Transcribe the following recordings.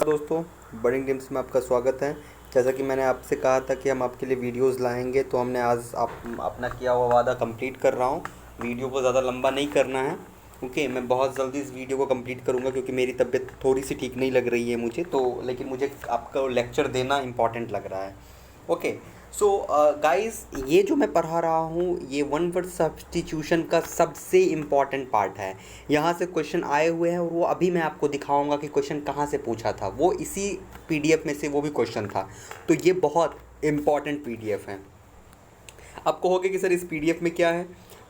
दोस्तों, बर्डिंग ड्रीम्स में आपका स्वागत है। जैसा कि मैंने आपसे कहा था कि हम आपके लिए वीडियोस लाएंगे, तो हमने आज अपना किया हुआ वादा कंप्लीट कर रहा हूँ। वीडियो को ज़्यादा लंबा नहीं करना है। ओके, मैं बहुत जल्दी इस वीडियो को कंप्लीट करूँगा क्योंकि मेरी तबीयत थोड़ी सी ठीक नहीं लग रही है मुझे तो, लेकिन मुझे आपका लेक्चर देना इम्पॉर्टेंट लग रहा है। ओके, सो गाइस, ये जो मैं पढ़ा रहा हूँ ये वन वर्ड सब्स्टिट्यूशन का सबसे इम्पॉर्टेंट पार्ट है। यहाँ से क्वेश्चन आए हुए हैं और वो अभी मैं आपको दिखाऊंगा कि क्वेश्चन कहाँ से पूछा था। वो इसी पीडीएफ में से वो भी क्वेश्चन था। तो ये बहुत इम्पॉर्टेंट पीडीएफ है। अब कहोगे कि सर इस पीडीएफ में क्या है?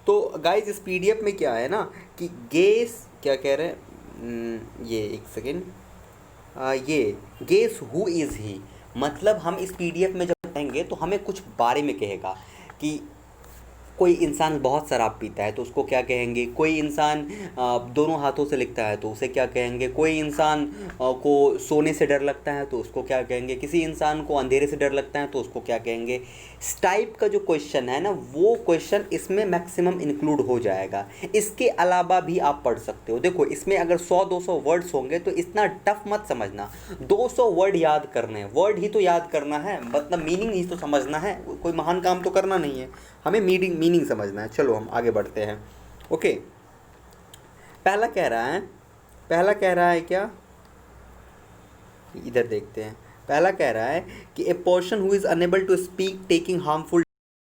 तो गाइस, इस पीडीएफ में क्या है ना कि गेस क्या कह रहे हैं, ये एक सेकेंड, ये गेस हु इज़ ही, मतलब हम इस पीडीएफ में जब पढ़ेंगे तो हमें कुछ बारे में कहेगा कि कोई इंसान बहुत शराब पीता है तो उसको क्या कहेंगे, कोई इंसान दोनों हाथों से लिखता है तो उसे क्या कहेंगे, कोई इंसान को सोने से डर लगता है तो उसको क्या कहेंगे, किसी इंसान को अंधेरे से डर लगता है तो उसको क्या कहेंगे। इस टाइप का जो क्वेश्चन है ना, वो क्वेश्चन इसमें मैक्सिमम इंक्लूड हो जाएगा। इसके अलावा भी आप पढ़ सकते हो। देखो, इसमें अगर 100-200 वर्ड्स होंगे तो इतना टफ मत समझना। 200 वर्ड याद करने हैं, वर्ड ही तो याद करना है, मतलब मीनिंग ही तो समझना है। कोई महान काम तो करना नहीं है, हमें मीनिंग समझना है। चलो हम आगे बढ़ते हैं। ओके, पहला कह रहा है क्या, इधर देखते हैं। पहला कह रहा है कि a person who is unable to speak taking harmful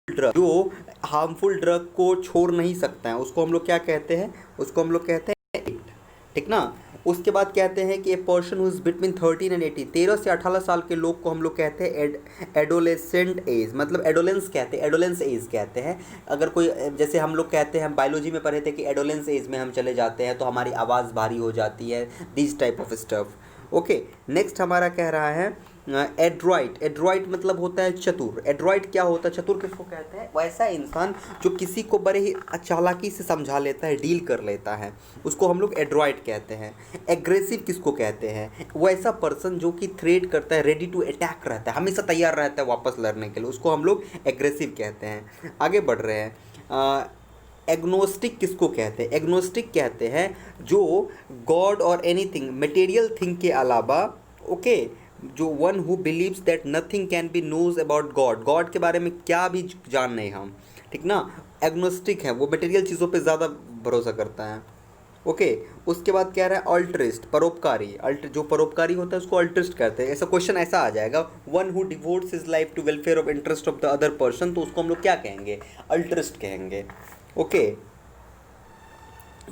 drug, जो हार्मफुल ड्रग को छोड़ नहीं सकता है उसको हम लोग क्या कहते हैं, उसको हम लोग कहते हैं एडिक्ट, ठीक ना। उसके बाद कहते हैं कि a person who is between 13 and 18, 13 से 18 साल के लोग को हम लोग कहते हैं एडोलेसेंट एज, मतलब एडोलेंस कहते हैं, एडोलेंस एज कहते हैं। अगर कोई, जैसे हम लोग कहते हैं, हम बायोलॉजी में पढ़े थे कि एडोलेंस एज में हम चले जाते हैं तो हमारी आवाज़ भारी हो जाती है, this type of stuff. Okay, next हमारा कह रहा है एड्रॉइट। एड्रॉइट मतलब होता है चतुर। एड्रॉइट क्या होता है, चतुर किसको कहते हैं, वैसा इंसान जो किसी को बड़े ही चालाकी से समझा लेता है, डील कर लेता है, उसको हम लोग एड्रॉइट कहते हैं। एग्रेसिव किसको कहते हैं, वैसा पर्सन जो कि थ्रेट करता है, रेडी टू अटैक रहता है, हमेशा तैयार रहता है वापस लड़ने के लिए, उसको हम लोग एग्रेसिव कहते हैं। आगे बढ़ रहे हैं। एग्नोस्टिक किसको कहते हैं, एग्नोस्टिक कहते हैं जो गॉड और एनीथिंग मटेरियल थिंग के अलावा, ओके, जो one who believes that nothing can be knows about God, God के बारे में क्या भी जान नहीं हम, ठीक ना, एग्नोस्टिक है, वो मटेरियल चीज़ों पे ज़्यादा भरोसा करता है। ओके, उसके बाद कह रहा है अल्ट्रिस्ट, परोपकारी। जो परोपकारी होता है उसको अल्ट्रिस्ट कहते हैं। ऐसा क्वेश्चन ऐसा आ जाएगा, one who devotes his life to welfare of interest of the other person, तो उसको हम लोग क्या कहेंगे, अल्ट्रिस्ट कहेंगे। ओके,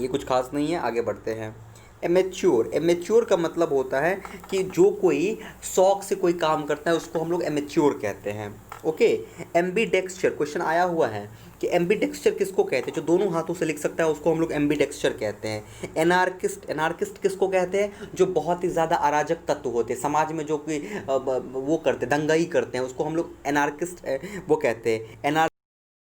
ये कुछ खास नहीं है, आगे बढ़ते हैं। एमेच्योर, एमेच्योर का मतलब होता है कि जो कोई शौक से कोई काम करता है उसको हम लोग एमेच्योर कहते हैं। ओके, एम्बीडेक्स्चर, क्वेश्चन आया हुआ है कि एम्बीडेक्स्चर किसको कहते हैं, जो दोनों हाथों से लिख सकता है उसको हम लोग एम्बीडेक्स्चर कहते हैं। एनार्किस्ट, एनार्किस्ट किसको कहते हैं, जो बहुत ही ज़्यादा अराजक तत्व होते हैं समाज में, जो कि वो करते हैं, दंगाई करते हैं, उसको हम लोग एनार्किस्ट वो कहते हैं।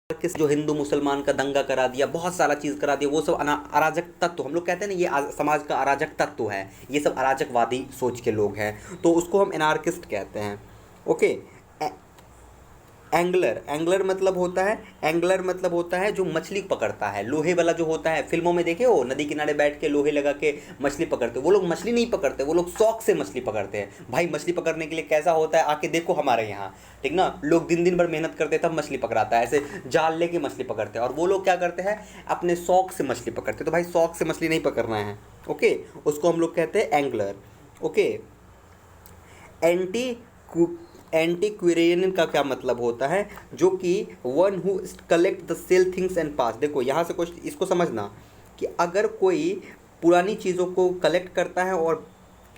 किस जो हिंदू मुसलमान का दंगा करा दिया, बहुत सारा चीज़ करा दिया, वो सब अराजक तत्व हम लोग कहते हैं ना, ये समाज का अराजक तत्व है, ये सब अराजकवादी सोच के लोग हैं, तो उसको हम एनार्किस्ट कहते हैं। ओके, एंगलर, एंगलर मतलब होता है, एंगलर मतलब होता है जो मछली पकड़ता है, लोहे वाला जो होता है, फिल्मों में देखे हो, नदी किनारे बैठ के लोहे लगा के मछली पकड़ते, वो लोग मछली नहीं पकड़ते, वो लोग शौक से मछली पकड़ते हैं। भाई मछली पकड़ने के लिए कैसा होता है, आके देखो हमारे यहाँ, ठीक ना, लोग दिन दिन भर मेहनत करते तब मछली पकड़ाता है, ऐसे जाल लेके मछली पकड़ते हैं, और वो लोग क्या करते हैं, अपने शौक से मछली पकड़ते हैं। तो भाई शौक से मछली नहीं पकड़ना है, ओके, उसको हम लोग कहते हैं एंगलर। ओके, एंटीक्वेरियन का क्या मतलब होता है, जो कि one who collect the sale things and pass. देखो यहाँ से कुछ इसको समझना कि अगर कोई पुरानी चीज़ों को कलेक्ट करता है और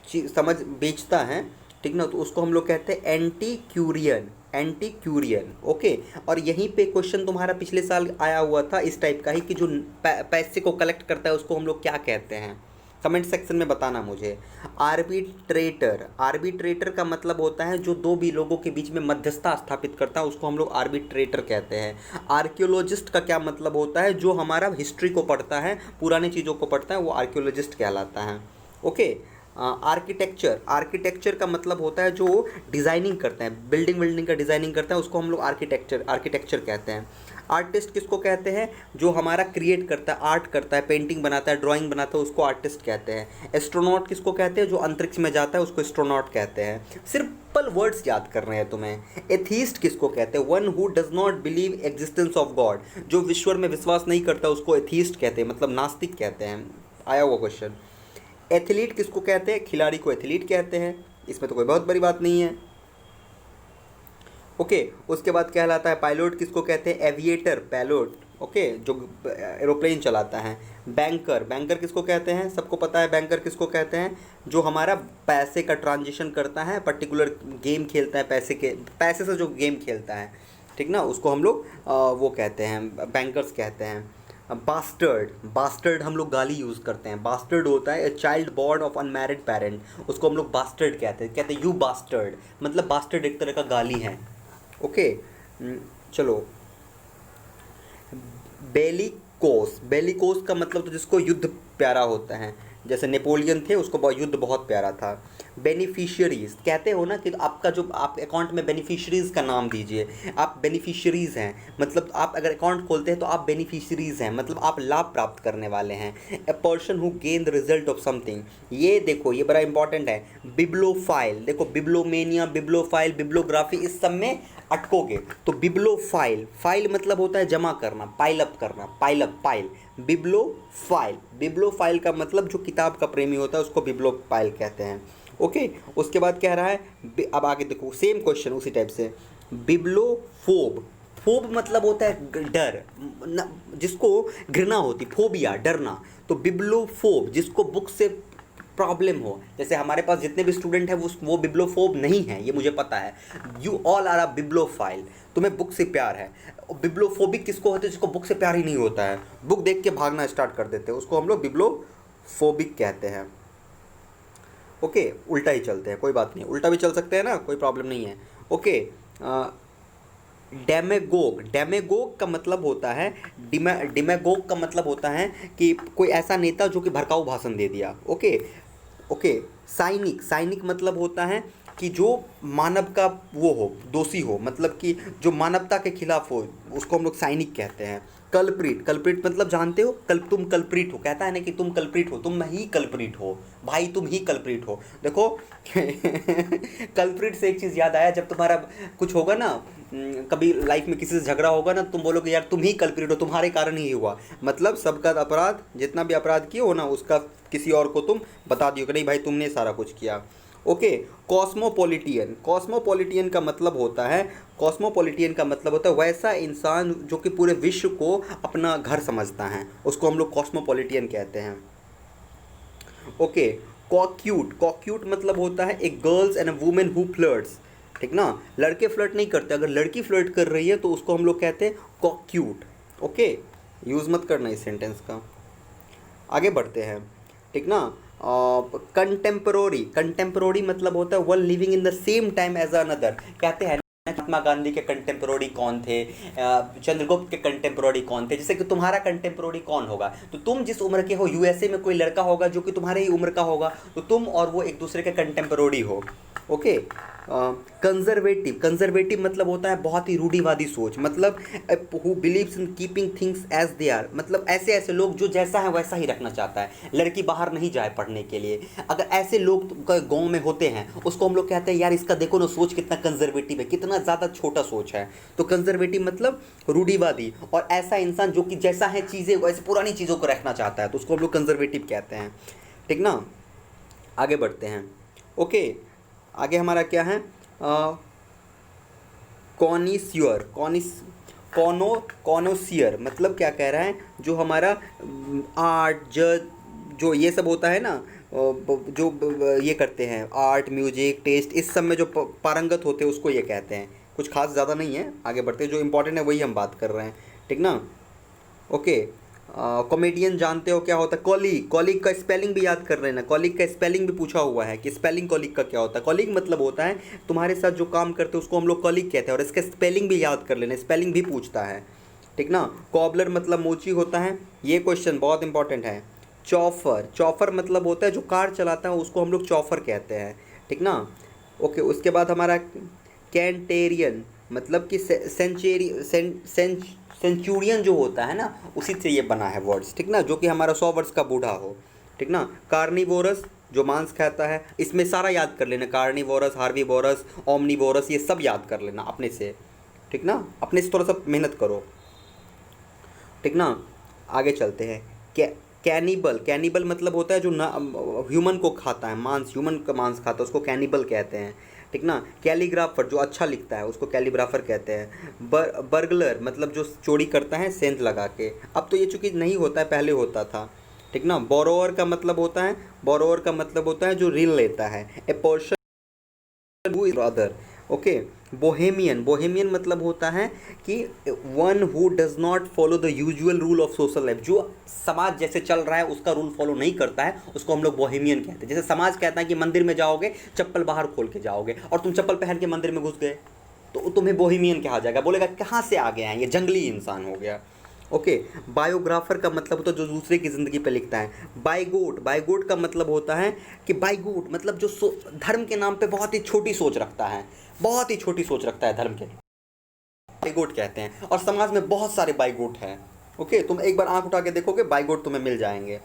समझ बेचता है, ठीक ना, तो उसको हम लोग कहते हैं एंटीक्यूरियन, एंटीक्यूरियन। ओके, और यहीं पे क्वेश्चन तुम्हारा पिछले साल आया हुआ था इस टाइप का ही कि जो पैसे को कलेक्ट करता है उसको हम लोग क्या कहते हैं, कमेंट सेक्शन में बताना मुझे। आर्बिट्रेटर, आर्बिट्रेटर का मतलब होता है जो दो भी लोगों के बीच में मध्यस्थता स्थापित करता है, उसको हम लोग आर्बिट्रेटर कहते हैं। आर्कियोलॉजिस्ट का क्या मतलब होता है, जो हमारा हिस्ट्री को पढ़ता है, पुरानी चीज़ों को पढ़ता है, वो आर्कियोलॉजिस्ट कहलाता है। ओके, आर्किटेक्चर, आर्किटेक्चर का मतलब होता है जो डिज़ाइनिंग करते हैं, बिल्डिंग का डिज़ाइनिंग करता है, उसको हम लोग आर्किटेक्चर कहते हैं। आर्टिस्ट किसको कहते हैं? जो हमारा क्रिएट करता है, आर्ट करता है, पेंटिंग बनाता है, ड्राइंग बनाता है, उसको आर्टिस्ट कहते हैं। एस्ट्रोनॉट किसको कहते हैं? जो अंतरिक्ष में जाता है उसको एस्ट्रोनॉट कहते हैं। सिंपल वर्ड्स याद करने हैं तुम्हें। एथीस्ट किसको कहते हैं? One who does not believe existence of God. जो ईश्वर में विश्वास नहीं करता उसको एथीस्ट कहते हैं, मतलब नास्तिक कहते हैं। आया हुआ क्वेश्चन। एथलीट किसको कहते हैं? खिलाड़ी को एथलीट कहते हैं, इसमें तो कोई बहुत बड़ी बात नहीं है। ओके, उसके बाद कहलाता है पायलट किसको कहते हैं? एविएटर, पायलट, ओके, जो एरोप्लेन चलाता है। बैंकर, बैंकर किसको कहते हैं? सबको पता है बैंकर किसको कहते हैं? जो हमारा पैसे का ट्रांजेक्शन करता है, पर्टिकुलर गेम खेलता है, पैसे से जो गेम खेलता है, ठीक ना, उसको हम लोग वो कहते हैं, बैंकर्स कहते हैं। बास्टर्ड, बास्टर्ड हम लोग गाली यूज़ करते हैं। बास्टर्ड होता है a child born of unmarried parent, उसको हम लोग बास्टर्ड कहते हैं यू बास्टर्ड, मतलब बास्टर्ड एक तरह का गाली है। ओके, चलो। बेलिकोस, बेलिकोस का मतलब तो जिसको युद्ध प्यारा होता है, जैसे नेपोलियन थे, उसको युद्ध बहुत प्यारा था। बेनिफिशियरीज, कहते हो ना कि आपका जो आप अकाउंट में बेनिफिशियरीज का नाम दीजिए, आप बेनिफिशियरीज हैं, मतलब आप अगर अकाउंट खोलते हैं तो आप बेनिफिशियरीज हैं, मतलब आप लाभ प्राप्त करने वाले हैं। ए person who gain the result of something, ये देखो ये बड़ा इंपॉर्टेंट है। बिब्लोफाइल, देखो बिब्लोमेनिया, बिब्लोफाइल, बिब्लोग्राफी, इस सब में अटकोगे तो बिब्लोफाइल, फाइल मतलब होता है जमा करना, पाइल अप करना, पाइल अप, पाइल, बिब्लोफाइल, बिब्लोफाइल का मतलब जो किताब का प्रेमी होता है उसको बिब्लोफाइल कहते हैं। ओके, उसके बाद कह रहा है, अब आगे देखो सेम क्वेश्चन उसी टाइप से। बिब्लोफोब, फोब मतलब होता है डर, जिसको घृणा होती, फोबिया, डरना। तो बिब्लोफोब जिसको बुक से प्रॉब्लम हो, जैसे हमारे पास जितने भी स्टूडेंट हैं वो बिब्लोफोब नहीं है, ये मुझे पता है। यू ऑल आर अ बिब्लोफाइल, तुम्हें बुक से प्यार है। बिब्लोफोबिक किसको होता है? जिसको बुक से प्यार ही नहीं होता है, बुक देख के भागना स्टार्ट कर देते हैं, उसको हम लोग बिब्लोफोबिक कहते हैं। ओके, उल्टा ही चलते हैं, कोई बात नहीं, उल्टा भी चल सकते हैं ना, कोई प्रॉब्लम नहीं है। ओके, डेमेगोग, डेमेगोग का मतलब होता है, डिमेगोग का मतलब होता है कि कोई ऐसा नेता जो कि भड़काऊ भाषण दे दिया। ओके, ओके, साइनिक, साइनिक मतलब होता है कि जो मानव का वो हो, दोषी हो, मतलब कि जो मानवता के खिलाफ हो, उसको हम लोग साइनिक कहते हैं। कल्प्रिट, कल्प्रिट मतलब जानते हो, तुम कल्प्रिट हो, कहता है ना कि तुम कल्प्रिट हो, तुम ही कल्प्रिट हो भाई, तुम ही कल्प्रिट हो। देखो कल्प्रिट से एक चीज़ याद आया, जब तुम्हारा कुछ होगा ना, कभी लाइफ में किसी से झगड़ा होगा ना, तुम बोलोगे यार तुम ही कल्प्रिट हो, तुम्हारे कारण ही हुआ, मतलब सबका अपराध, जितना भी अपराध किए हो ना उसका किसी और को तुम बता दियो कि नहीं भाई तुमने सारा कुछ किया। ओके, कॉस्मोपॉलिटियन, कॉस्मोपॉलिटियन का मतलब होता है, कॉस्मोपॉलिटियन का मतलब होता है वैसा इंसान जो कि पूरे विश्व को अपना घर समझता है, उसको हम लोग कॉस्मोपॉलिटियन कहते हैं। ओके, कॉक्यूट, कॉक्यूट मतलब होता है एक girls and a women who flirts, ठीक ना, लड़के फ्लर्ट नहीं करते, अगर लड़की फ्लर्ट कर रही है तो उसको हम लोग कहते हैं कॉक्यूट। ओके, यूज़ मत करना इस सेंटेंस का। आगे बढ़ते हैं, ठीक ना। कंटेम्परोरी, कंटेम्परोरी मतलब होता है one living in the same time as another. कहते हैं महात्मा गांधी के कंटेम्परोरी कौन थे, चंद्रगुप्त के कंटेम्परोरी कौन थे, जैसे कि तुम्हारा कंटेम्परोरी कौन होगा, तो तुम जिस उम्र के हो, यूएसए में कोई लड़का होगा जो कि तुम्हारे ही उम्र का होगा, तो तुम और वो एक दूसरे के कंटेम्परोरी हो। ओके, कंजर्वेटिव, कंजर्वेटिव मतलब होता है बहुत ही रूढ़िवादी सोच, मतलब who believes in keeping things as they are, मतलब ऐसे ऐसे लोग जो जैसा है वैसा ही रखना चाहता है, लड़की बाहर नहीं जाए पढ़ने के लिए, अगर ऐसे लोग गांव में होते हैं उसको हम लोग कहते हैं यार इसका देखो ना सोच कितना कंजर्वेटिव है, कितना ज़्यादा छोटा सोच है। तो कंजर्वेटिव मतलब रूढ़िवादी, और ऐसा इंसान जो कि जैसा है चीज़ें वैसे पुरानी चीज़ों को रखना चाहता है, तो उसको हम लोग कंजर्वेटिव कहते हैं, ठीक ना। आगे बढ़ते हैं। ओके, आगे हमारा क्या है, कॉनिस्योर, कॉनोसियर मतलब क्या कह रहा है, जो हमारा आर्ट, जज, जो ये सब होता है ना, जो ये करते हैं आर्ट, म्यूजिक, टेस्ट, इस सब में जो पारंगत होते हैं उसको ये कहते हैं। कुछ खास ज़्यादा नहीं है, आगे बढ़ते हैं, जो इंपॉर्टेंट है वही हम बात कर रहे हैं, ठीक ना। ओके, कॉमेडियन जानते हो क्या होता है, कॉलीग, कॉलीग का स्पेलिंग भी याद कर रहे हैं ना, कॉलीग का स्पेलिंग भी पूछा हुआ है कि स्पेलिंग कॉलीग का क्या होता है। कॉलीग मतलब होता है तुम्हारे साथ जो काम करते हैं उसको हम लोग कॉलीग कहते हैं, और इसका स्पेलिंग भी याद कर लेना, स्पेलिंग भी पूछता है, ठीक ना। कॉबलर मतलब मोची होता है, ये क्वेश्चन बहुत इंपॉर्टेंट है। चौफर, चौफर मतलब होता है जो कार चलाता है उसको हम लोग चौफर कहते हैं, ठीक ना। ओके, उसके बाद हमारा कैंटेरियन मतलब कि सेंचुरियन जो होता है ना, उसी से ये बना है वर्ड्स, ठीक ना, जो कि हमारा 100 वर्ष का बूढ़ा हो, ठीक ना। कार्निवोरस जो मांस खाता है, इसमें सारा याद कर लेना, कार्निवोरस, हार्बीवोरस, ओमनीवोरस, ये सब याद कर लेना अपने से, ठीक ना, अपने से थोड़ा सा मेहनत करो, ठीक ना। आगे चलते हैं। कैनिबल, कैनिबल मतलब होता है जो ना ह्यूमन को खाता है, मांस, ह्यूमन का मांस खाता है, उसको कैनिबल कहते हैं, ठीक ना। कैलीग्राफर जो अच्छा लिखता है उसको कैलीग्राफर कहते हैं। बर्गलर मतलब जो चोरी करता है सेंध लगा के, अब तो ये चूँकि नहीं होता है, पहले होता था, ठीक ना। बोरोवर का मतलब होता है, बोरोवर का मतलब होता है जो ऋण लेता है। A person who is other, okay. Bohemian, Bohemian मतलब होता है कि one who does not follow the usual rule of social life, जो समाज जैसे चल रहा है उसका रूल फॉलो नहीं करता है, उसको हम लोग बोहेमियन कहते हैं। जैसे समाज कहता है कि मंदिर में जाओगे चप्पल बाहर खोल के जाओगे, और तुम चप्पल पहन के मंदिर में घुस गए, तो तुम्हें बोहेमियन कहा जाएगा, बोलेगा कहाँ से आ गए हैं, ये जंगली इंसान हो गया, ओके। बायोग्राफर का मतलब होता है जो दूसरे की ज़िंदगी पे लिखता है। बाइगोट, बाइगोट का मतलब होता है कि बाइगोट मतलब जो धर्म के नाम पे बहुत ही छोटी सोच रखता है, बहुत ही छोटी सोच रखता है धर्म के, बाइगोट कहते हैं। और समाज में बहुत सारे बाइगोट हैं, ओके। तुम एक बार आंख उठा के देखोगे बाइगोट तुम्हें मिल जाएंगे।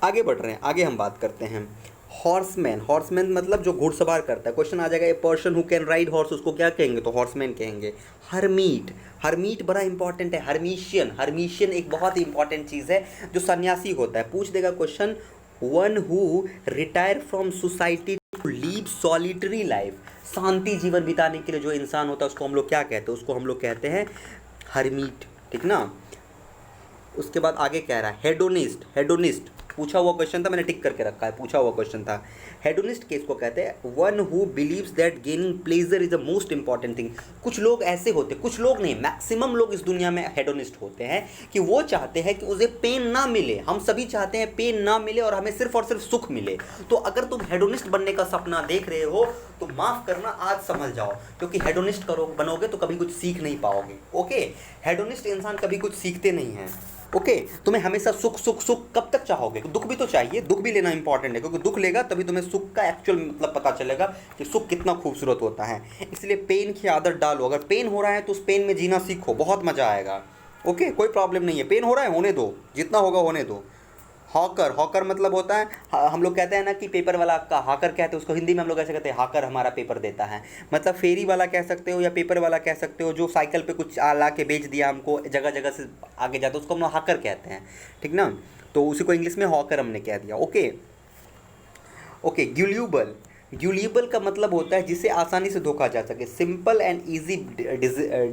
आगे बढ़ रहे हैं, आगे हम बात करते हैं। हॉर्समैन, हॉर्समैन मतलब जो घुड़सवार करता है। क्वेश्चन आ जाएगा ए person who can ride horse, उसको क्या कहेंगे, तो हॉर्समैन कहेंगे। हरमीट, हरमीट बड़ा इंपॉर्टेंट है। हरमीशियन, हरमीशियन एक बहुत ही इंपॉर्टेंट चीज़ है, जो सन्यासी होता है। पूछ देगा question, one who retire from society to leave solitary life, शांति जीवन बिताने के लिए जो इंसान होता है उसको हम लोग क्या कहते हैं, उसको हम लोग कहते हैं हरमीट, ठीक ना। उसके बाद आगे कह रहा है हेडोनिस्ट, हेडोनिस्ट पूछा हुआ क्वेश्चन था, मैंने टिक करके रखा है, पूछा हुआ क्वेश्चन था। हेडोनिस्ट किसको कहते हैं, one who believes that gaining pleasure is the most important thing. कुछ लोग ऐसे होते, कुछ लोग नहीं, मैक्सिमम लोग इस दुनिया में हेडोनिस्ट होते हैं कि वो चाहते हैं कि उसे पेन ना मिले। हम सभी चाहते हैं पेन ना मिले और हमें सिर्फ और सिर्फ सुख मिले। तो अगर तुम हेडोनिस्ट बनने का सपना देख रहे हो तो माफ़ करना, आज समझ जाओ, क्योंकि हेडोनिस्ट बनोगे तो कभी कुछ सीख नहीं पाओगे, ओके। हेडोनिस्ट इंसान कभी कुछ सीखते नहीं हैं, ओके। तुम्हें हमेशा सुख सुख सुख कब तक चाहोगे, दुख भी तो चाहिए, दुख भी लेना इंपॉर्टेंट है, क्योंकि दुख लेगा तभी तुम्हें सुख का एक्चुअल मतलब पता चलेगा कि सुख कितना खूबसूरत होता है। इसलिए पेन की आदत डालो। अगर पेन हो रहा है तो उस पेन में जीना सीखो, बहुत मज़ा आएगा, ओके। कोई प्रॉब्लम नहीं है, पेन हो रहा है होने दो, जितना होगा होने दो। हॉकर, हॉकर मतलब होता है, हम लोग कहते हैं ना कि पेपर वाला का हाकर कहते हैं, उसको हिंदी में हम लोग ऐसे कहते हैं, हाकर हमारा पेपर देता है। मतलब फेरी वाला कह सकते हो या पेपर वाला कह सकते हो, जो साइकिल पे कुछ ला के बेच दिया हमको, जगह जगह से आगे जाता है, उसको हम लोग हाकर कहते हैं, ठीक ना। तो उसी को इंग्लिश में हॉकर हमने कह दिया, ओके। ओके, ग्यूल्यूबल, ग्यूल्यूबल का मतलब होता है जिसे आसानी से धोखा जा सके। सिंपल एंड ईजी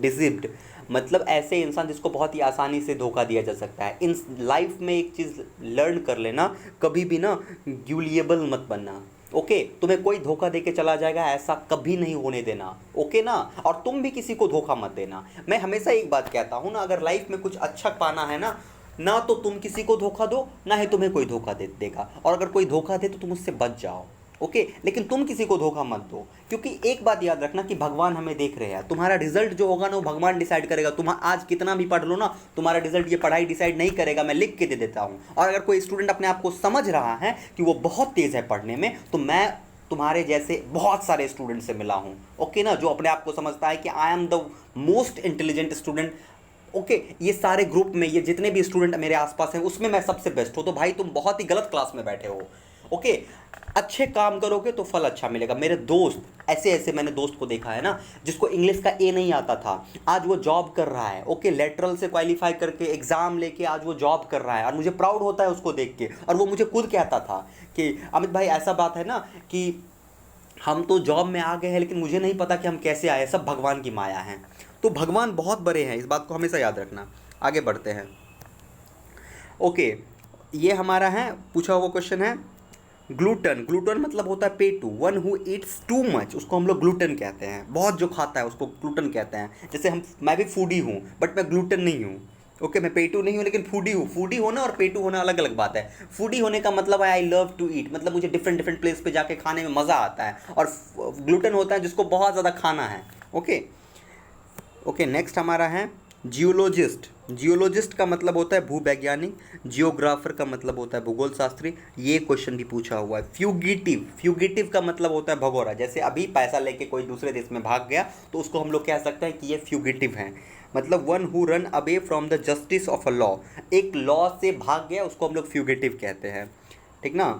डिजिप्ड, मतलब ऐसे इंसान जिसको बहुत ही आसानी से धोखा दिया जा सकता है। इन लाइफ में एक चीज़ लर्न कर लेना, कभी भी ना ग्यूलिएबल मत बनना, ओके। तुम्हें कोई धोखा दे के चला जाएगा, ऐसा कभी नहीं होने देना, ओके ना। और तुम भी किसी को धोखा मत देना। मैं हमेशा एक बात कहता हूँ ना, अगर लाइफ में कुछ अच्छा पाना है ना तो तुम किसी को धोखा दो, ना ही तुम्हें कोई धोखा देगा। और अगर कोई धोखा दे तो तुम उससे बच जाओ, ओके। लेकिन तुम किसी को धोखा मत दो, क्योंकि एक बात याद रखना कि भगवान हमें देख रहे हैं। तुम्हारा रिजल्ट जो होगा ना वो भगवान डिसाइड करेगा। तुम आज कितना भी पढ़ लो ना, तुम्हारा रिजल्ट ये पढ़ाई डिसाइड नहीं करेगा, मैं लिख के दे देता हूँ। और अगर कोई स्टूडेंट अपने आप को समझ रहा है कि वो बहुत तेज़ है पढ़ने में, तो मैं तुम्हारे जैसे बहुत सारे स्टूडेंट से मिला हूँ, ओके ना, जो अपने आप को समझता है कि I am the most intelligent student, okay. ये सारे ग्रुप में ये जितने भी स्टूडेंट मेरे आसपास हैं उसमें मैं सबसे बेस्ट हूँ। तो भाई तुम बहुत ही गलत क्लास में बैठे हो, ओके। अच्छे काम करोगे तो फल अच्छा मिलेगा। मेरे दोस्त ऐसे ऐसे, मैंने दोस्त को देखा है ना, जिसको इंग्लिश का ए नहीं आता था, आज वो जॉब कर रहा है, ओके। लेटरल से क्वालिफाई करके एग्ज़ाम लेके आज वो जॉब कर रहा है, और मुझे प्राउड होता है उसको देख के। और वो मुझे खुद कहता था कि अमित भाई ऐसा बात है ना कि हम तो जॉब में आ गए हैं, लेकिन मुझे नहीं पता कि हम कैसे आए, सब भगवान की माया है। तो भगवान बहुत बड़े हैं, इस बात को हमेशा याद रखना। आगे बढ़ते हैं, ओके। ये हमारा है पूछा हुआ क्वेश्चन है। ग्लूटन, ग्लूटन मतलब होता है पेटू। One who eats too much, उसको हम लोग ग्लूटन कहते हैं। बहुत जो खाता है उसको ग्लूटन कहते हैं। जैसे मैं भी फूडी हूँ, बट मैं ग्लूटन नहीं हूँ, ओके। मैं पेटू नहीं हूँ लेकिन फूडी हूँ। फूडी होना और पेटू होना अलग अलग बात है। फूडी होने का मतलब है आई लव टू ईट, मतलब मुझे डिफरेंट डिफरेंट प्लेस पे जाके खाने में मज़ा आता है। और ग्लूटन होता है जिसको बहुत ज़्यादा खाना है, ओके। ओके, नेक्स्ट हमारा है जियोलॉजिस्ट। जियोलॉजिस्ट का मतलब होता है भूवैज्ञानिक। जियोग्राफर का मतलब होता है भूगोल शास्त्री। ये क्वेश्चन भी पूछा हुआ है। फ्यूगिटिव, फ्यूगिटिव का मतलब होता है भगोरा। जैसे अभी पैसा लेके कोई दूसरे देश में भाग गया तो उसको हम लोग कह सकते हैं कि ये फ्यूगिटिव हैं, मतलब one who run away from the justice of a law, एक लॉ से भाग गया उसको हम लोग फ्यूगिटिव कहते हैं, ठीक ना।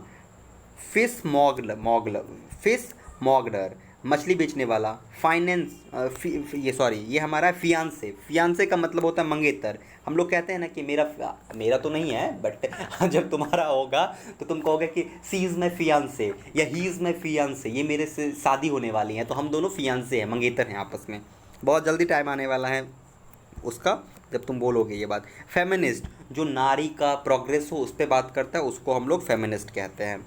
फिश मॉगलर, फिश मॉगलर, मछली बेचने वाला। फाइनेंस ये सॉरी ये हमारा फियांसे, फियांसे का मतलब होता है मंगेतर। हम लोग कहते हैं ना कि मेरा तो नहीं है बट जब तुम्हारा होगा तो तुम कहोगे कि सी इज़ माई फियांसे या ही इज़ माई फियांसे, ये मेरे से शादी होने वाली है, तो हम दोनों फियांसे हैं, मंगेतर हैं आपस में। बहुत जल्दी टाइम आने वाला है उसका जब तुम बोलोगे ये बात। फेमिनिस्ट, जो नारी का प्रोग्रेस हो उस पर बात करता है, उसको हम लोग फेमिनिस्ट कहते हैं।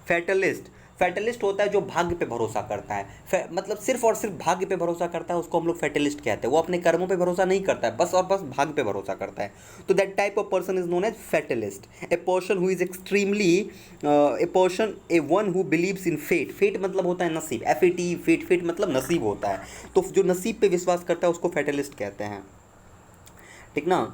फैटलिस्ट, फैटलिस्ट होता है जो भाग्य पे भरोसा करता है, मतलब सिर्फ और सिर्फ भाग्य पे भरोसा करता है, उसको हम लोग फैटलिस्ट कहते हैं। वो अपने कर्मों पे भरोसा नहीं करता है, बस और बस भाग्य पे भरोसा करता है, तो that type of person is known as fatalist. A person who is extremely a person a one who believes in fate, fate मतलब होता है नसीब, FAT, फेट, फेट मतलब नसीब होता है, तो जो नसीब पे विश्वास करता है उसको फैटलिस्ट कहते हैं, ठीक ना।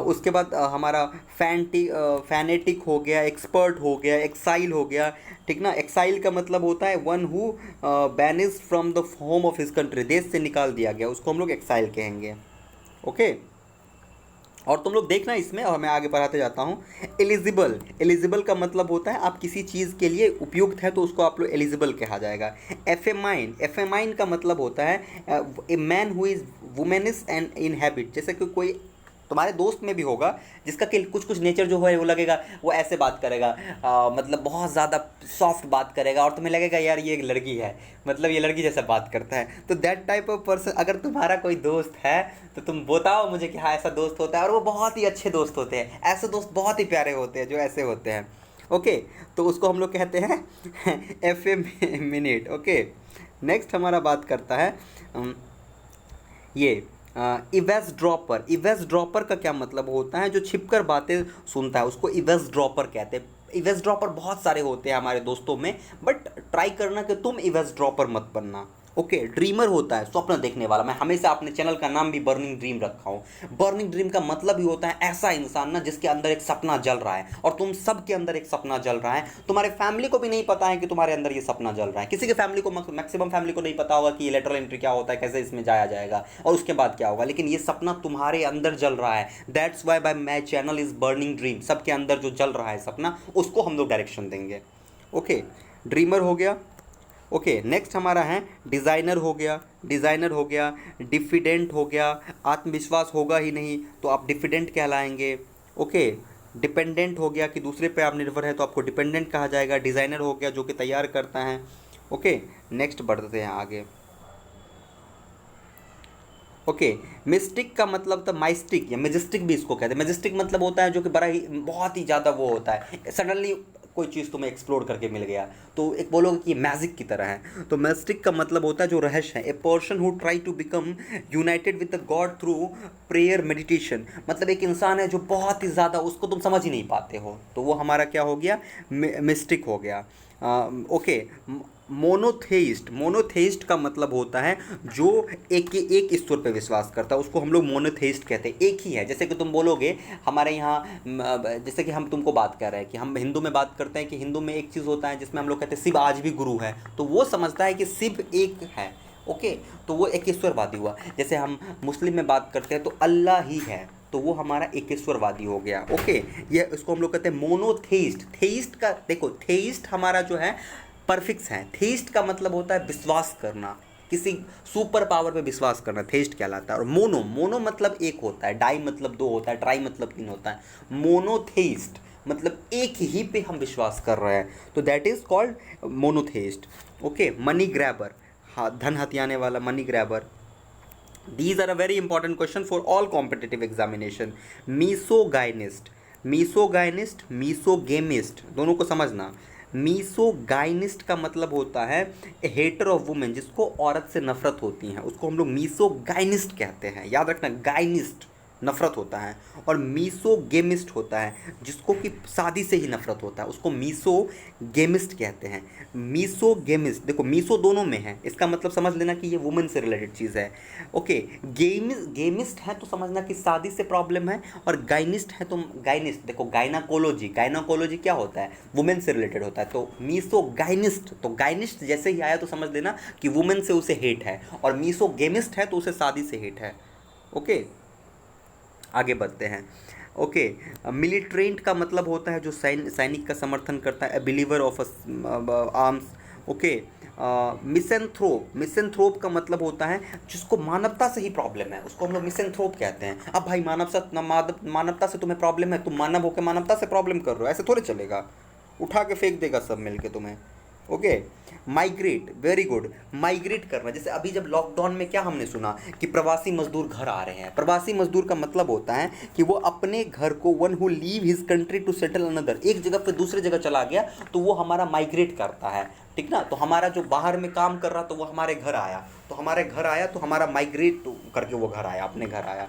उसके बाद हमारा फैनेटिक हो गया, एक्सपर्ट हो गया, एक्साइल हो गया, ठीक ना। एक्साइल का मतलब होता है one who banished from the home of his country, देश से निकाल दिया गया, उसको हम लोग एक्साइल कहेंगे, ओके। और तुम लोग देखना इसमें, और मैं आगे बढ़ाते जाता हूँ। एलिजिबल, एलिजिबल का मतलब होता है आप किसी चीज़ के लिए उपयुक्त है तो उसको आप लोग एलिजिबल कहा जाएगा। एफेमाइन, एफेमाइन का मतलब होता है a man who is womanish and in habit, जैसे कि कोई तुम्हारे दोस्त में भी होगा जिसका कि कुछ कुछ नेचर जो है वो लगेगा वो ऐसे बात करेगा, मतलब बहुत ज़्यादा सॉफ्ट बात करेगा और तुम्हें लगेगा यार ये एक लड़की है, मतलब ये लड़की जैसा बात करता है, तो दैट टाइप ऑफ पर्सन अगर तुम्हारा कोई दोस्त है तो तुम बताओ मुझे कि हाँ ऐसा दोस्त होता है, और वो बहुत ही अच्छे दोस्त होते हैं, ऐसे दोस्त बहुत ही प्यारे होते हैं जो ऐसे होते हैं, ओके। तो उसको हम लोग कहते हैं एफेमिनेट, ओके। नेक्स्ट हमारा बात करता है ये इवेस ड्रॉपर। इवेस ड्रॉपर का क्या मतलब होता है, जो छिपकर बातें सुनता है उसको इवेस ड्रॉपर कहते हैं। इवेस ड्रॉपर बहुत सारे होते हैं हमारे दोस्तों में, बट ट्राई करना कि तुम इवेस ड्रॉपर मत बनना, ओके। ड्रीमर होता है स्वप्न देखने वाला, मैं हमेशा अपने चैनल का नाम भी बर्निंग ड्रीम रखा हूँ। बर्निंग ड्रीम का मतलब ही होता है ऐसा इंसान ना जिसके अंदर एक सपना जल रहा है, और तुम सब के अंदर एक सपना जल रहा है, तुम्हारे फैमिली को भी नहीं पता है कि तुम्हारे अंदर ये सपना जल रहा है, किसी के फैमिली को, मैक्सिमम फैमिली को नहीं पता होगा कि ये लेटरल एंट्री क्या होता है, कैसे इसमें जाया जाएगा और उसके बाद क्या होगा, लेकिन ये सपना तुम्हारे अंदर जल रहा है। That's why bye my channel is burning dream, सबके अंदर जो जल रहा है सपना उसको हम लोग डायरेक्शन देंगे, ओके। ड्रीमर हो गया, ओके। नेक्स्ट हमारा है डिज़ाइनर हो गया, डिज़ाइनर हो गया, डिफिडेंट हो गया, आत्मविश्वास होगा ही नहीं तो आप डिफिडेंट कहलाएंगे, ओके। डिपेंडेंट हो गया कि दूसरे पे आप निर्भर है तो आपको डिपेंडेंट कहा जाएगा। डिज़ाइनर हो गया जो कि तैयार करता है, ओके। नेक्स्ट बढ़ते हैं आगे, ओके। मिस्टिक का मतलब था माइस्टिक या मेजेस्टिक भी इसको कहते हैं। मेजेस्टिक मतलब होता है जो कि बड़ा ही बहुत ही ज़्यादा वो होता है, सडनली कोई चीज़ तुम्हें एक्सप्लोर करके मिल गया तो एक बोलोगे कि मैजिक की तरह है। तो मिस्टिक का मतलब होता है जो रहस्य है। A person who try to become united with the God through prayer meditation, मतलब एक इंसान है जो बहुत ही ज़्यादा उसको तुम समझ ही नहीं पाते हो, तो वो हमारा क्या हो गया, मिस्टिक हो गया, ओके। मोनोथेइस्ट, मोनोथेइस्ट का मतलब होता है जो एक ईश्वर पे विश्वास करता है, उसको हम लोग मोनोथेइस्ट कहते हैं, एक ही है। जैसे कि तुम बोलोगे हमारे यहाँ जैसे कि हम तुमको बात कर रहे हैं कि हम हिंदू में बात करते हैं कि हिंदू में एक चीज़ होता है जिसमें हम लोग कहते हैं शिव आज भी गुरु है, तो वो समझता है कि शिव एक है, ओके, तो वो एक ईश्वरवादी हुआ। जैसे हम मुस्लिम में बात करते हैं तो अल्लाह ही है, तो वो हमारा एकेश्वरवादी हो गया, ओके। ये इसको हम लोग कहते हैं मोनोथेइस्ट। थेइस्ट का देखो, थेइस्ट हमारा जो है परफिक्स है, थेइस्ट का मतलब होता है विश्वास करना, किसी सुपर पावर पे विश्वास करना, थेइस्ट कहलाता है। और मोनो, मोनो मतलब एक होता है, डाई मतलब दो होता है, ट्राई मतलब तीन होता है, मोनोथेइस्ट मतलब एक ही पे हम विश्वास कर रहे हैं, तो that is called monotheist, okay. Money grabber, हाँ धन हथियाने वाला, money grabber. These are a very important question for all competitive examination. Misogynist, misogynist, misogamist, दोनों को समझना। मीसोगाइनिस्ट का मतलब होता है हेटर ऑफ वुमेन, जिसको औरत से नफरत होती है उसको हम लोग मीसोगाइनिस्ट कहते हैं, याद रखना, गाइनिस्ट नफरत होता है, और मीसोगेमिस्ट होता है जिसको कि शादी से ही नफरत होता है, उसको मीसोगेमिस्ट कहते हैं। मीसोगेमिस्ट देखो, मीसो दोनों में है, इसका मतलब समझ लेना कि ये वुमेन से रिलेटेड चीज़ है, ओके। गेमिस्ट है तो समझना कि शादी से प्रॉब्लम है, और गाइनिस्ट है तो गाइनिस्ट देखो, गायनाकोलॉजी, गायनाकोलॉजी क्या होता है, वुमेन से रिलेटेड होता है, तो मीसोगाइनिस्ट, तो गाइनिस्ट जैसे ही आया तो समझ लेना कि वुमेन से उसे हेट है, और मीसोगेमिस्ट है तो उसे शादी से हेट है, ओके। आगे बढ़ते हैं। ओके, मिलिट्रेंट का मतलब होता है जो सैनिक का समर्थन करता है, बिलीवर ऑफ आर्म्स। ओके, मिसेंथ्रोप का मतलब होता है जिसको मानवता से ही प्रॉब्लम है, उसको हम लोग मिसेंथ्रोप कहते हैं। अब भाई मानवता से तुम्हें प्रॉब्लम है, तुम मानव होकर मानवता से प्रॉब्लम कर रहे हो, ऐसे थोड़े चलेगा, उठा के फेंक देगा सब मिलके तुम्हें। Okay, migrate, very good, migrate करना। जैसे अभी जब लॉकडाउन में क्या हमने सुना कि प्रवासी मजदूर घर आ रहे हैं। प्रवासी मजदूर का मतलब होता है कि वो अपने घर को, one who leave his country to settle another, एक जगह पे दूसरे जगह चला गया तो वो हमारा माइग्रेट करता है, ठीक ना। तो हमारा जो बाहर में काम कर रहा तो वो हमारे घर आया, तो हमारे घर आया तो हमारा माइग्रेट करके वो घर आया, अपने घर आया।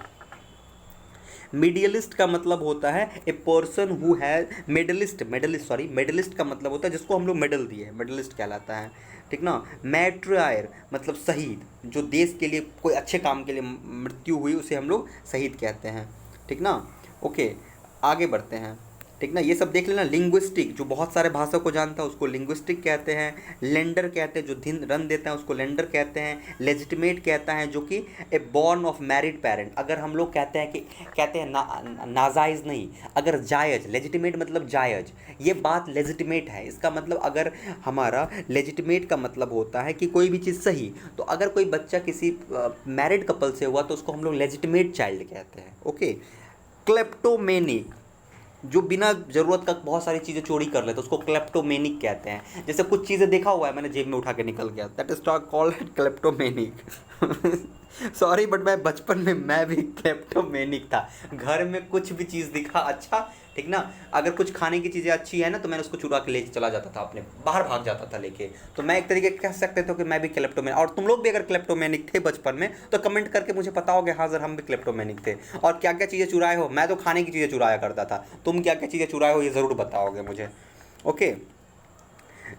मेडियलिस्ट का मतलब होता है a person who has, medalist का मतलब होता है जिसको हम लोग मेडल दिए, मेडलिस्ट कहलाता है, ठीक ना। मैट्रायर मतलब शहीद, जो देश के लिए कोई अच्छे काम के लिए मृत्यु हुई उसे हम लोग शहीद कहते हैं, ठीक ना। ओके, आगे बढ़ते हैं, ठीक ना। ये सब देख लेना। लिंग्विस्टिक, जो बहुत सारे भाषा को जानता है उसको लिंग्विस्टिक कहते हैं। लेंडर कहते हैं जो रन देता है उसको लेंडर कहते हैं। लेजिटिमेट कहता है जो कि ए बॉर्न ऑफ मैरिड पेरेंट, अगर हम लोग कहते हैं नाजायज़ नहीं, अगर जायज़, लेजिटिमेट मतलब जायज़, ये बात लेजिटिमेट है, इसका मतलब अगर हमारा लेजिटिमेट का मतलब होता है कि कोई भी चीज़ सही, तो अगर कोई बच्चा किसी मैरिड कपल से हुआ तो उसको हम लोग लेजिटिमेट चाइल्ड कहते हैं। ओके, क्लेप्टोमेनिक, जो बिना ज़रूरत का बहुत सारी चीज़ें चोरी कर लेते उसको क्लेप्टोमेनिक कहते हैं। जैसे कुछ चीज़ें देखा हुआ है मैंने जेब में उठा के निकल गया, that is called kleptomaniac. Sorry but मैं बचपन में मैं भी क्लेप्टोमेनिक था। घर में कुछ भी चीज़ दिखा अच्छा, ठीक ना, अगर कुछ खाने की चीज़ें अच्छी है ना तो मैंने उसको चुरा के लेके चला जाता था, अपने बाहर भाग जाता था लेके। तो मैं एक तरीके कह सकते थे कि मैं भी क्लेप्टोमेनिक, और तुम लोग भी अगर क्लेप्टोमेनिक थे बचपन में तो कमेंट करके मुझे बताओगे हाँ सर हम भी क्लेप्टोमेनिक थे। और क्या क्या चीज़ें चुराए हो? मैं तो खाने की चीज़ें चुराया करता था, तुम क्या क्या चीज़ें चुराए हो ये ज़रूर बताओगे मुझे। ओके,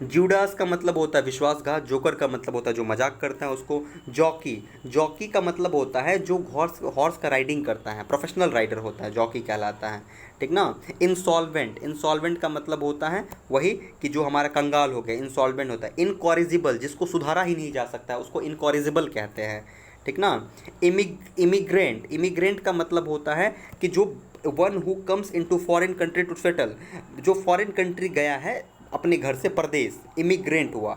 जूडास का मतलब होता है विश्वासघात। जोकर का मतलब होता है जो मजाक करता है उसको। जॉकी का मतलब होता है जो हॉर्स का राइडिंग करता है, प्रोफेशनल राइडर होता है, जॉकी कहलाता है, ठीक ना। इंसॉल्वेंट का मतलब होता है वही कि जो हमारा कंगाल हो गया, इंसॉल्वेंट होता है। इनकॉरिजिबल, जिसको सुधारा ही नहीं जा सकता है उसको इनकॉरिजिबल कहते हैं, ठीक ना। इमिग्रेंट का मतलब होता है कि जो one who comes into foreign country to settle, जो फॉरेन कंट्री गया है अपने घर से परदेश, इमिग्रेंट हुआ।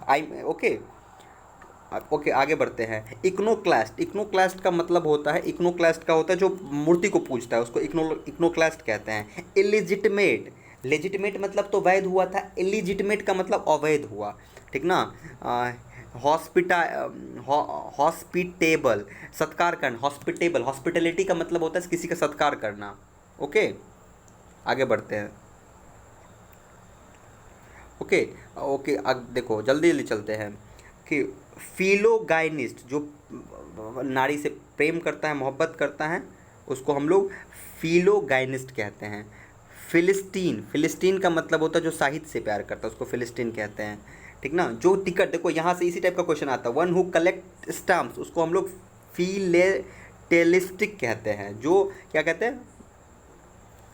ओके, आगे बढ़ते हैं। इक्नोक्लास्ट का मतलब होता है, इक्नोक्लास्ट का होता है जो मूर्ति को पूजता है उसको इक्नोक्लास्ट कहते हैं। लेजिटिमेट मतलब तो वैध हुआ था, इलिजिटिमेट का मतलब अवैध हुआ, ठीक ना। हॉस्पिटेबल, सत्कार करना, हॉस्पिटैलिटी का मतलब होता है किसी का सत्कार करना। ओके, आगे बढ़ते हैं। ओके, अब देखो जल्दी जल्दी चलते हैं कि फिलोगाइनिस्ट, जो नारी से प्रेम करता है, मोहब्बत करता है, उसको हम लोग फिलोगाइनिस्ट कहते हैं। फिलिस्टीन का मतलब होता है जो साहित्य से प्यार करता है उसको फिलिस्टीन कहते हैं, ठीक ना। जो टिकट, देखो यहाँ से इसी टाइप का क्वेश्चन आता है। वन हु कलेक्ट स्टाम्प्स, उसको हम लोग फिलेटेलिस्टिक कहते हैं। जो क्या कहते हैं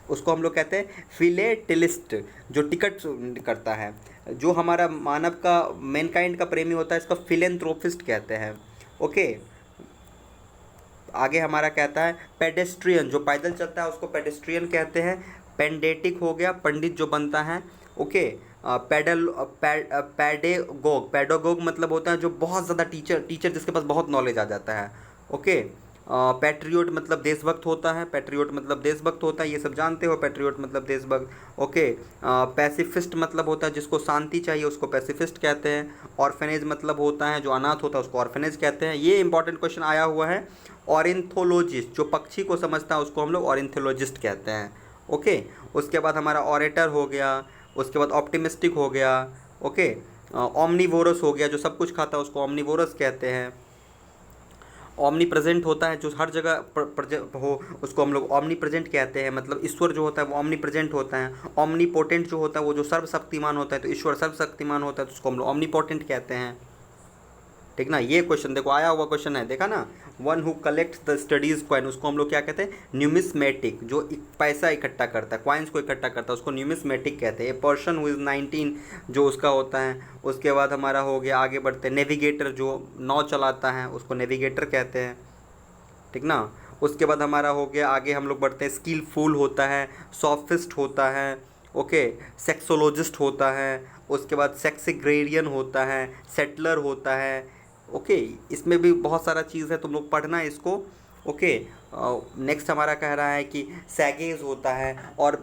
उसको हम लोग कहते हैं फिलेटेलिस्ट, जो टिकट करता है। जो हमारा मानव का, मैनकाइंड का प्रेमी होता है इसको फिलेंथ्रोपिस्ट कहते हैं। ओके, आगे हमारा कहता है पेडेस्ट्रियन, जो पैदल चलता है उसको पेडेस्ट्रियन कहते हैं। पेंडेटिक हो गया पंडित जो बनता है। ओके, पैडागोग मतलब होता है जो बहुत ज़्यादा टीचर जिसके पास बहुत नॉलेज आ जाता है। ओके, पैट्रियोट मतलब देशभक्त होता है, ये सब जानते हो, पैट्रियोट मतलब देशभक्त। ओके, पैसिफिस्ट मतलब होता है जिसको शांति चाहिए उसको पैसिफिस्ट कहते हैं। ऑर्फेनेज मतलब होता है जो अनाथ होता है उसको ऑर्फेनेज कहते हैं। ये इंपॉर्टेंट क्वेश्चन आया हुआ है। ऑरिन्थोलॉजिस्ट, जो पक्षी को समझता है उसको हम लोग ऑरिन्थोलॉजिस्ट कहते हैं। ओके, उसके बाद हमारा ऑरेटर हो गया, उसके बाद ऑप्टिमिस्टिक हो गया। ओके, ऑमनीवोरस हो गया, जो सब कुछ खाता है उसको ऑमनीवोरस कहते हैं। ऑमनी प्रेजेंट होता है जो हर जगह हो उसको हम लोग ऑमनी प्रेजेंट कहते हैं, मतलब ईश्वर जो होता है वो ऑमनी प्रेजेंट होता है। ऑमनी पोटेंट जो होता है वो जो सर्वशक्तिमान होता है, तो ईश्वर सर्वशक्तिमान होता है तो उसको हम लोग ऑमनी पोटेंट कहते हैं, ठीक ना। ये क्वेश्चन देखो आया हुआ क्वेश्चन है, देखा ना। One who collects the studies coin, उसको हम लोग क्या कहते हैं, न्यूमिस्मेटिक, जो पैसा इकट्ठा करता है, कॉइन्स को इकट्ठा करता है उसको न्यूमिस्मेटिक कहते हैं। ए पर्सन हु इज़ 19 जो उसका होता है। उसके बाद हमारा हो गया, आगे बढ़ते हैं, नेविगेटर, जो नाव चलाता है उसको नेविगेटर कहते हैं, ठीक ना। उसके बाद हमारा हो गया, आगे हम लोग बढ़ते हैं, स्किलफुल होता है, सॉफिस्ट होता है, ओके, सेक्सोलॉजिस्ट होता है, उसके बाद सेक्सिग्रेरियन होता है, सेटलर होता है, ओके। इसमें भी बहुत सारा चीज़ है, तुम लोग पढ़ना है इसको, ओके। नेक्स्ट हमारा कह रहा है कि सैगेज होता है, और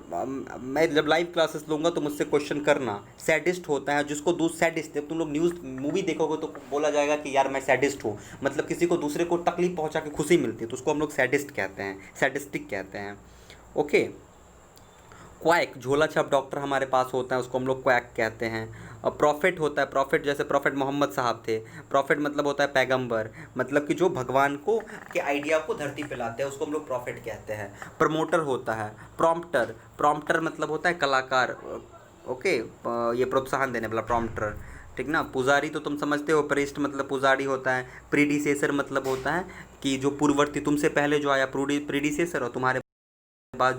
मैं जब लाइव क्लासेस लूँगा तो मुझसे क्वेश्चन करना। सैडिस्ट होता है, जिसको सैडिस्ट, जब तुम लोग न्यूज़ मूवी देखोगे तो बोला जाएगा कि यार मैं सैडिस्ट हूँ, मतलब किसी को दूसरे को तकलीफ पहुँचा के खुशी मिलती है, तो उसको हम लोग सैडिस्ट कहते हैं, सैडिस्टिक कहते हैं, ओके। क्वैक, झोला छाप डॉक्टर हमारे पास होता है, उसको हम लोग क्वैक कहते हैं। और प्रॉफिट होता है, प्रॉफिट जैसे प्रॉफिट मोहम्मद साहब थे, प्रॉफिट मतलब होता है पैगंबर, मतलब कि जो भगवान को के आइडिया को धरती पे लाते हैं, उसको हम लोग प्रॉफिट कहते हैं। प्रमोटर होता है, प्रॉम्प्टर, प्रॉम्प्टर मतलब होता है कलाकार, ओके, ये प्रोत्साहन देने वाला प्रॉम्प्टर, ठीक ना। पुजारी तो तुम समझते हो, प्रीस्ट मतलब पुजारी होता है। प्रीडिसेसर मतलब होता है कि जो पूर्ववर्ती, तुमसे पहले जो आया प्रीडिसेसर, और तुम्हारे बाद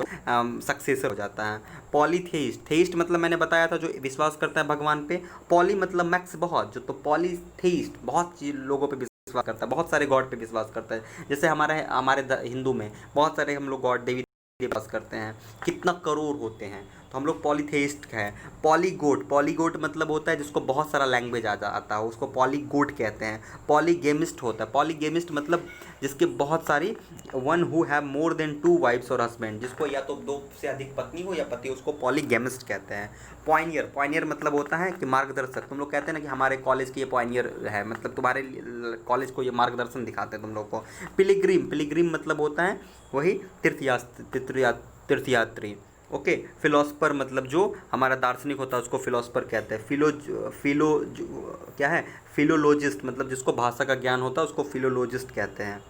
सक्सेसर हो जाता है। पॉलीथेइस्ट, थेइस्ट मतलब मैंने बताया था जो विश्वास करता है भगवान पे, पॉली मतलब मैक्स बहुत, जो तो पॉलीथेइस्ट बहुत लोगों पे विश्वास करता है, बहुत सारे गॉड पे विश्वास करता है। जैसे हमारे हिंदू में बहुत सारे हम लोग गॉड देवी विश्वास करते हैं, कितना करोड़ होते हैं, तो हम लोग पॉलीथेइस्ट हैं। पॉलीगोट, पॉलीगोट मतलब होता है जिसको बहुत सारा लैंग्वेज आता है, उसको पॉलीगोट कहते हैं। पॉलीगेमिस्ट होता है, पॉलीगेमिस्ट मतलब जिसके बहुत सारी, one who have more than 2 wives और हस्बैंड, जिसको या तो 2 से अधिक पत्नी हो या पति, उसको पॉलीगेमिस्ट कहते हैं। पॉइनियर, पॉइनियर मतलब होता है कि मार्गदर्शक, तुम लोग कहते हैं ना कि हमारे कॉलेज की ये पॉइनियर है, मतलब तुम्हारे कॉलेज को ये मार्गदर्शन दिखाते हैं तुम लोग को। पिलिग्रिम, पिलिग्रिम मतलब होता है वही तीर्थयात्री, ओके। फिलोसफर मतलब जो हमारा दार्शनिक होता है उसको फिलोसफर कहते हैं। क्या है, फिलोलॉजिस्ट मतलब जिसको भाषा का ज्ञान होता है उसको फिलोलॉजिस्ट कहते हैं,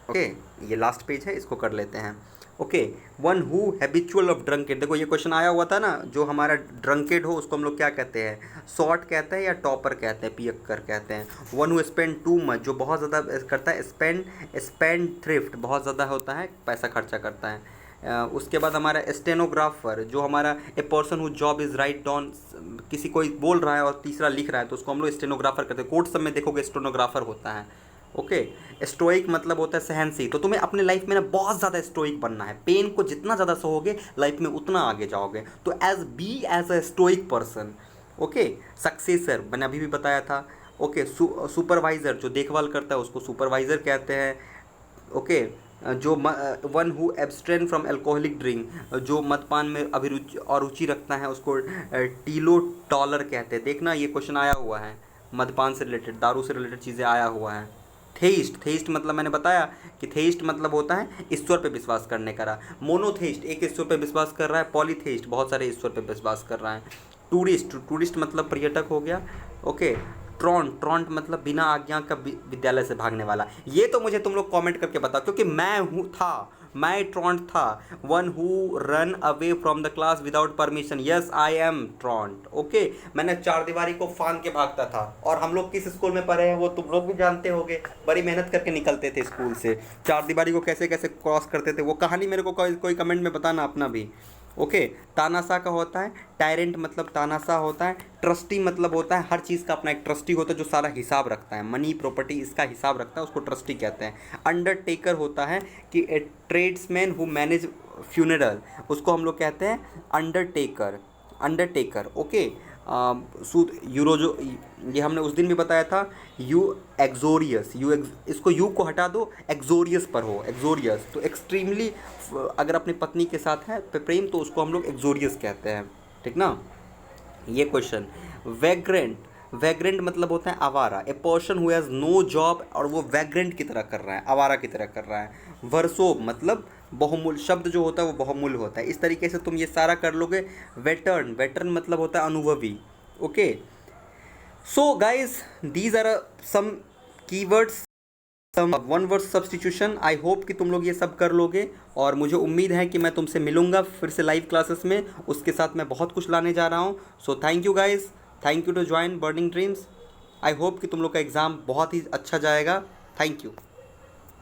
ओके। ये लास्ट पेज है, इसको कर लेते हैं, okay. One who habitual of drunkard, देखो ये क्वेश्चन आया हुआ था ना, जो हमारा ड्रंकेड हो उसको हम लोग क्या कहते हैं, शॉर्ट कहते हैं या टॉपर कहते हैं, पियक्कर कहते हैं। One who spend too much, जो बहुत ज़्यादा करता है, स्पेंड थ्रिफ्ट, बहुत ज़्यादा होता है, पैसा खर्चा करता है। उसके बाद हमारा स्टेनोग्राफर, जो हमारा ए person who job is write down, किसी कोई बोल रहा है और तीसरा लिख रहा है तो उसको हम लोग स्टेनोग्राफर कहते हैं। कोर्ट सब में देखोगे स्टेनोग्राफर होता है, ओके। स्टोइक मतलब होता है सहनशील, तो तुम्हें अपने लाइफ में ना बहुत ज़्यादा स्टोइक बनना है, पेन को जितना ज़्यादा सहोगे लाइफ में उतना आगे जाओगे, तो as a stoic person, okay. Successor मैंने अभी भी बताया था, ओके। सुपरवाइज़र जो देखभाल करता है उसको सुपरवाइज़र कहते हैं, ओके। जो one who abstain from alcoholic drink, जो मदपान में अभिरुचि और रुचि रखता है उसको टीलो टॉलर कहते हैं। देखना ये क्वेश्चन आया हुआ है, मदपान से रिलेटेड, दारू से रिलेटेड चीज़ें आया हुआ है। थेइस्ट, थेइस्ट मतलब मैंने बताया कि थेइस्ट मतलब होता है ईश्वर पे विश्वास करने का रहा। मोनोथेइस्ट एक ईश्वर पे विश्वास कर रहा है, पॉलीथेइस्ट बहुत सारे ईश्वर पे विश्वास कर रहा है। टूरिस्ट, टूरिस्ट मतलब पर्यटक हो गया, ओके। ट्रॉन्ट, ट्रॉन्ट मतलब बिना आज्ञा का विद्यालय से भागने वाला। ये तो मुझे तुम लोग कमेंट करके बताओ, क्योंकि मैं ट्रॉन्ट था। One who run away from the class without permission, yes I am truant, okay. मैंने चार दीवारी को फांद के भागता था, और हम लोग किस स्कूल में पढ़े हैं वो तुम लोग भी जानते होगे, बड़ी मेहनत करके निकलते थे स्कूल से, चार दीवारी को कैसे कैसे क्रॉस करते थे, वो कहानी मेरे को कोई कमेंट में बताना अपना भी, ओके। तानाशाह का होता है, टायरेंट मतलब तानाशाह होता है। ट्रस्टी मतलब होता है हर चीज़ का अपना एक ट्रस्टी होता है जो सारा हिसाब रखता है, मनी प्रॉपर्टी इसका हिसाब रखता है, उसको ट्रस्टी कहते हैं। अंडरटेकर होता है कि ए ट्रेड्समैन हु मैनेज फ्यूनरल, उसको हम लोग कहते हैं अंडरटेकर, अंडरटेकर, ओके। यूरोजो, ये हमने उस दिन भी बताया था, यू एक्सोरियस, इसको यू को हटा दो, एक्सोरियस पर हो, एक्सोरियस तो एक्सट्रीमली, अगर अपनी पत्नी के साथ है प्रेम तो उसको हम लोग एक्सोरियस कहते हैं, ठीक ना। ये क्वेश्चन, वैग्रेंट, वैग्रेंट मतलब होता है आवारा, a person who has no job, और वो वैग्रेंट की तरह कर रहा है, आवारा की तरह कर रहा है। वर्सोब मतलब बहुमूल्य, शब्द जो होता है वो बहुमूल्य होता है। इस तरीके से तुम ये सारा कर लोगे। वेटर्न, वेटर्न मतलब होता है अनुभवी, okay. So guys these are some keywords, some one word substitution. I hope कि तुम लोग ये सब कर लोगे, और मुझे उम्मीद है कि मैं तुमसे मिलूंगा फिर से लाइव क्लासेस में, उसके साथ मैं बहुत कुछ लाने जा रहा हूँ। So thank you guys, thank you to join Burning Dreams. I hope कि तुम लोग का एग्ज़ाम बहुत ही अच्छा जाएगा। Thank you.